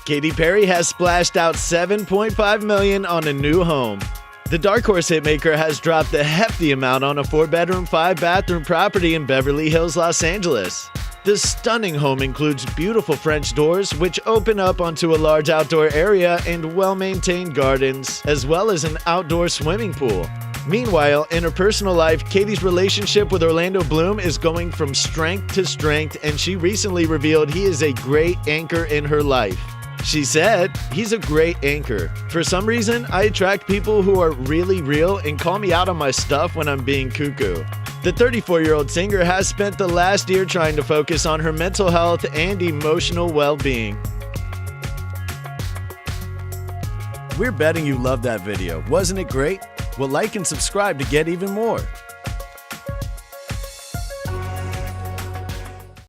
Katy Perry has splashed out $7.5 million on a new home. The Dark Horse hitmaker has dropped a hefty amount on a 4-bedroom, 5-bathroom property in Beverly Hills, Los Angeles. The stunning home includes beautiful French doors, which open up onto a large outdoor area and well-maintained gardens, as well as an outdoor swimming pool. Meanwhile, in her personal life, Katy's relationship with Orlando Bloom is going from strength to strength, and she recently revealed he is a great anchor in her life. She said, "He's a great anchor. For some reason, I attract people who are really real and call me out on my stuff when I'm being cuckoo." The 34-year-old singer has spent the last year trying to focus on her mental health and emotional well-being. We're betting you loved that video. Wasn't it great? Well, like and subscribe to get even more.